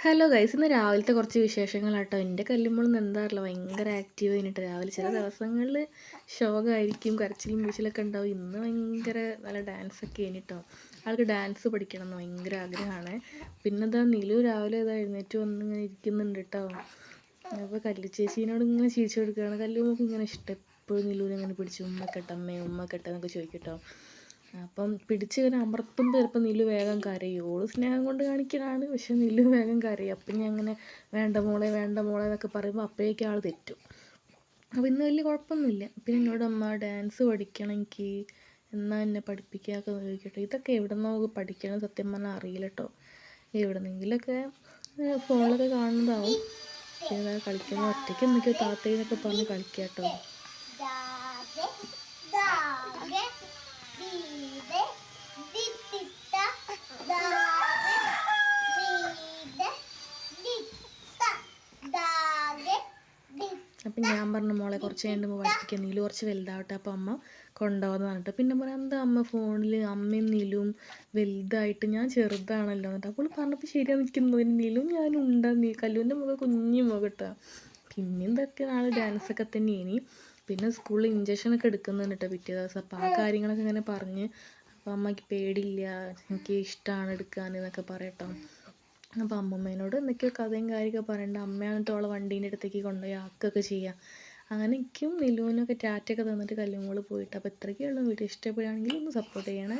Hello guys, ഇന്ന് രാവിലത്തെ കുറച്ച് വിശേഷങ്ങളാട്ടോ. എൻ്റെ കല്ലുമ്മളൊന്നും എന്താ അറിയില്ല, ഭയങ്കര ആക്റ്റീവ് കഴിഞ്ഞിട്ട് രാവിലെ. ചില ദിവസങ്ങളിൽ ശോകമായിരിക്കും, കരച്ചിലും വീഴ്ചലൊക്കെ ഉണ്ടാവും. ഇന്ന് ഭയങ്കര നല്ല ഡാൻസൊക്കെ കഴിഞ്ഞിട്ടോ. ആൾക്ക് ഡാൻസ് പഠിക്കണം എന്ന് ഭയങ്കര ആഗ്രഹമാണ്. പിന്നെ ഇതാ നിലു രാവിലെ ഇതാ എഴുന്നേറ്റ് വന്ന് ഇങ്ങനെ ഇരിക്കുന്നുണ്ട് കേട്ടോ. അപ്പോൾ കല്ലു ചേച്ചീനോട് ഇങ്ങനെ ചിരിച്ചു കൊടുക്കുകയാണ്. കല്ലുമ്മക്ക് ഇങ്ങനെ ഇഷ്ടം, എപ്പോഴും നിലുവിനെ ഇങ്ങനെ പിടിച്ച് ഉമ്മക്കെട്ടമ്മേ ഉമ്മക്കെട്ടെ എന്നൊക്കെ ചോദിക്കട്ടോ. അപ്പം പിടിച്ച് ഇങ്ങനെ അമർത്തുമ്പോൾ ചിലപ്പോൾ നിലു വേഗം കരയും. ഓള് സ്നേഹം കൊണ്ട് കാണിക്കലാണ്, പക്ഷെ നിലു വേഗം കരയും. അപ്പം ഞാൻ അങ്ങനെ വേണ്ട മോളെ എന്നൊക്കെ പറയുമ്പോൾ അപ്പോഴേക്കും ആൾ തെറ്റും. അപ്പോൾ ഇന്ന് വലിയ കുഴപ്പമൊന്നുമില്ല. പിന്നെ എന്നോട് അമ്മ ഡാൻസ് പഠിക്കണം എനിക്ക്, എന്നാൽ എന്നെ പഠിപ്പിക്കാനൊക്കെ ചോദിക്കട്ടെ. ഇതൊക്കെ എവിടെ നിന്നോ പഠിക്കണം സത്യം പറഞ്ഞാൽ അറിയില്ല കേട്ടോ. എവിടെന്നെങ്കിലൊക്കെ ഫോണിലൊക്കെ കാണുന്നതാവും. പിന്നെ കളിക്കുന്ന ഒറ്റയ്ക്ക് എന്തൊക്കെയോ താത്തയെന്നൊക്കെ പറഞ്ഞ് കളിക്കുക കേട്ടോ. അപ്പം ഞാൻ പറഞ്ഞു മോളെ കുറച്ച് കഴിയുമ്പോൾ പഠിപ്പിക്കുക, നീലു കുറച്ച് വലുതാവട്ടെ, അപ്പം അമ്മ കൊണ്ടുപോകാമെന്ന് പറഞ്ഞിട്ട്. പിന്നെ പറയാം എന്താ അമ്മ ഫോണിൽ അമ്മയും നീലും വലുതായിട്ട് ഞാൻ ചെറുതാണല്ലോ എന്നിട്ട്. അപ്പോൾ പറഞ്ഞപ്പോൾ ശരിയാണ് നിൽക്കുന്നു, നീലും ഞാനും ഉണ്ടാ, കല്ലുവിൻ്റെ മുഖം കുഞ്ഞു മുഖം കേട്ടോ. പിന്നെ എന്തൊക്കെ നാളെ ഡാൻസൊക്കെ തന്നെ ഇനി. പിന്നെ സ്കൂളിൽ ഇഞ്ചക്ഷനൊക്കെ എടുക്കുന്നുണ്ട് കേട്ടോ പിറ്റേ ദിവസം. അപ്പോൾ ആ കാര്യങ്ങളൊക്കെ ഇങ്ങനെ പറഞ്ഞ്, അപ്പോൾ അമ്മയ്ക്ക് പേടിയില്ല, എനിക്ക് ഇഷ്ടമാണ് എടുക്കാൻ എന്നൊക്കെ പറയട്ടോ. അപ്പോൾ അമ്മമ്മേനോട് എന്തൊക്കെയോ കഥയും കാര്യമൊക്കെ പറയണ്ട. അമ്മയാണിട്ട് അവളെ വണ്ടീൻ്റെ അടുത്തേക്ക് കൊണ്ടുപോയി ആക്കുകയൊക്കെ ചെയ്യാം. അങ്ങനെ എനിക്കും നിലുവിനൊക്കെ ടാറ്റയൊക്കെ തന്നിട്ട് കല്ലുമോള് പോയിട്ട്. അപ്പോൾ ഇത്രയൊക്കെയുള്ളൂ. വീഡിയോ ഇഷ്ടപ്പെടുകയാണെങ്കിൽ ഒന്ന് സപ്പോർട്ട് ചെയ്യണേ.